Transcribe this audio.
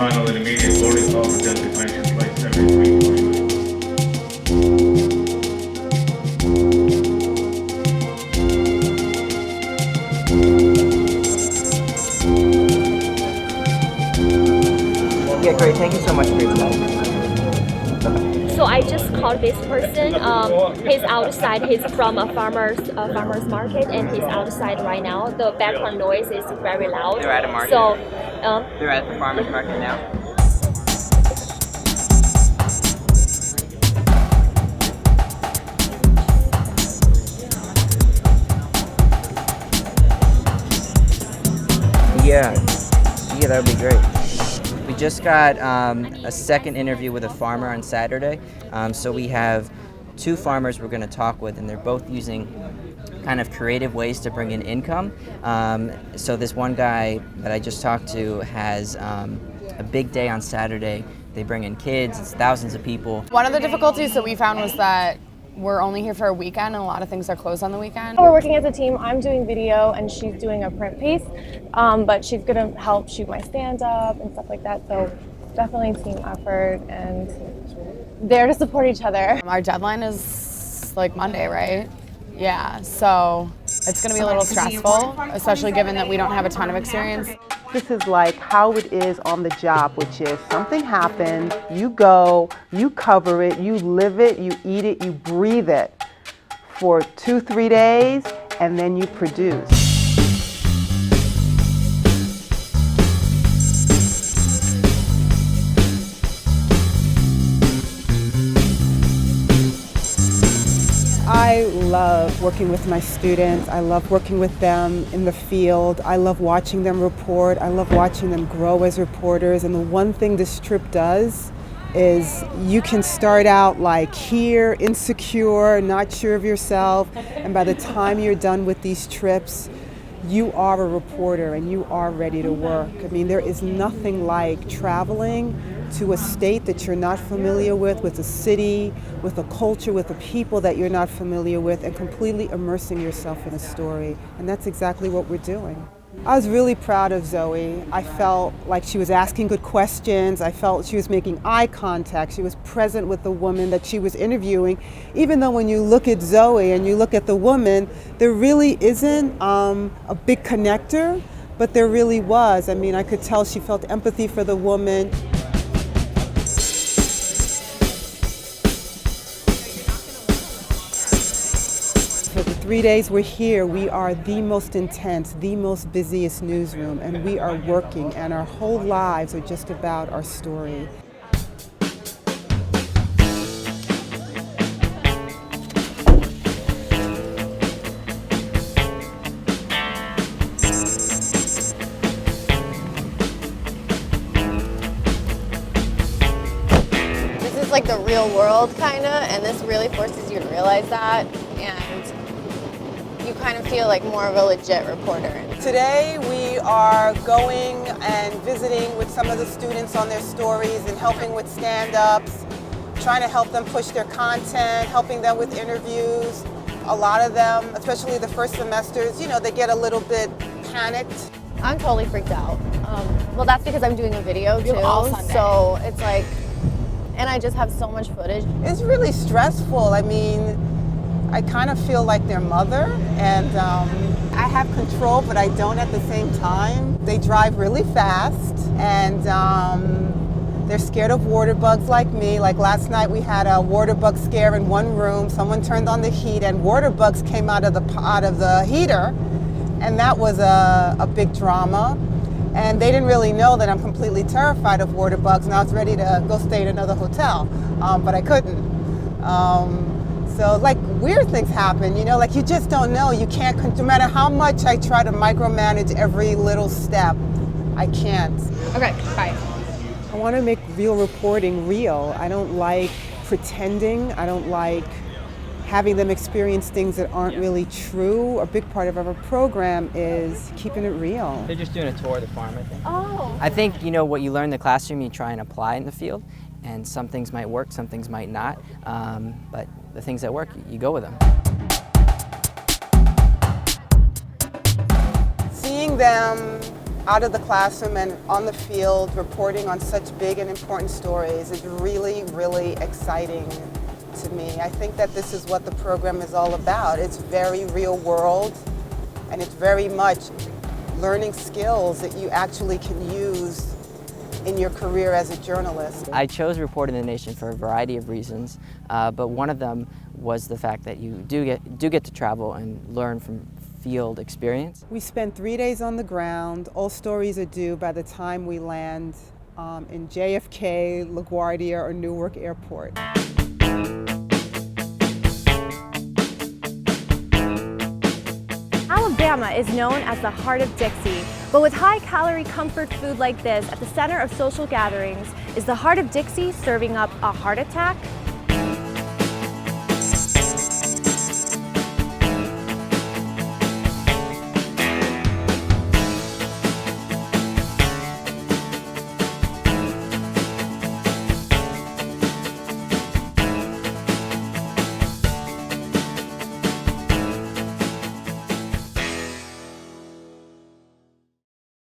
final and immediate boarding call for designation flight 7321. Yeah, great. Thank you so much for your time. So I just called this person. He's outside. He's from a farmer's market, and he's outside right now. The background noise is very loud. They're at a market. So, They're at the farmer's market now. Yeah, that would be great. We just got a second interview with a farmer on Saturday. So we have two farmers we're going to talk with, and they're both using kind of creative ways to bring in income. So this one guy that I just talked to has a big day on Saturday. They bring in kids, it's thousands of people. One of the difficulties that we found was that we're only here for a weekend and a lot of things are closed on the weekend. We're working as a team. I'm doing video and she's doing a print piece, but she's gonna help shoot my stand-up and stuff like that. So definitely team effort and there to support each other. Our deadline is like Monday, right? Yeah, so it's gonna be a little stressful, especially given that we don't have a ton of experience. This is like how it is on the job, which is something happened, you go, you cover it, you live it, you eat it, you breathe it for 2-3 days, and then you produce. I love working with my students. I love working with them in the field. I love watching them report. I love watching them grow as reporters. And the one thing this trip does is you can start out like here, insecure, not sure of yourself. And by the time you're done with these trips, you are a reporter and you are ready to work. I mean, there is nothing like traveling to a state that you're not familiar with a city, with a culture, with the people that you're not familiar with, and completely immersing yourself in a story. And that's exactly what we're doing. I was really proud of Zoe. I felt like she was asking good questions. I felt she was making eye contact. She was present with the woman that she was interviewing. Even though when you look at Zoe and you look at the woman, there really isn't a big connector, but there really was. I mean, I could tell she felt empathy for the woman. For the 3 days we're here, we are the most intense, the most busiest newsroom, and we are working, and our whole lives are just about our story. This is like the real world kind of, and this really forces you to realize that. And you kind of feel like more of a legit reporter. Today we are going and visiting with some of the students on their stories and helping with stand-ups, trying to help them push their content, helping them with interviews. A lot of them, especially the first semesters, you know, they get a little bit panicked. I'm totally freaked out. Well, that's because I'm doing a video too, so it's like, and I just have so much footage. It's really stressful. I mean, I kind of feel like their mother, and I have control, but I don't at the same time. They drive really fast, and they're scared of water bugs like me. Like last night we had a water bug scare in one room. Someone turned on the heat and water bugs came out of the heater, and that was a big drama. And they didn't really know that I'm completely terrified of water bugs, and I was ready to go stay in another hotel, but I couldn't. So like weird things happen, you know, like you just don't know. You can't, no matter how much I try to micromanage every little step, I can't. Okay, bye. I want to make real reporting real. I don't like pretending. I don't like having them experience things that aren't really true. A big part of our program is keeping it real. They're just doing a tour of the farm, I think. Oh. I think, you know, what you learn in the classroom, you try and apply in the field. And some things might work, some things might not. But the things that work, you go with them. Seeing them out of the classroom and on the field, reporting on such big and important stories is really, really exciting to me. I think that this is what the program is all about. It's very real world, and it's very much learning skills that you actually can use in your career as a journalist. I chose Reporting the Nation for a variety of reasons, but one of them was the fact that you do get to travel and learn from field experience. We spend 3 days on the ground. All stories are due by the time we land in JFK, LaGuardia, or Newark Airport. Alabama is known as the heart of Dixie, but with high-calorie comfort food like this at the center of social gatherings, is the heart of Dixie serving up a heart attack?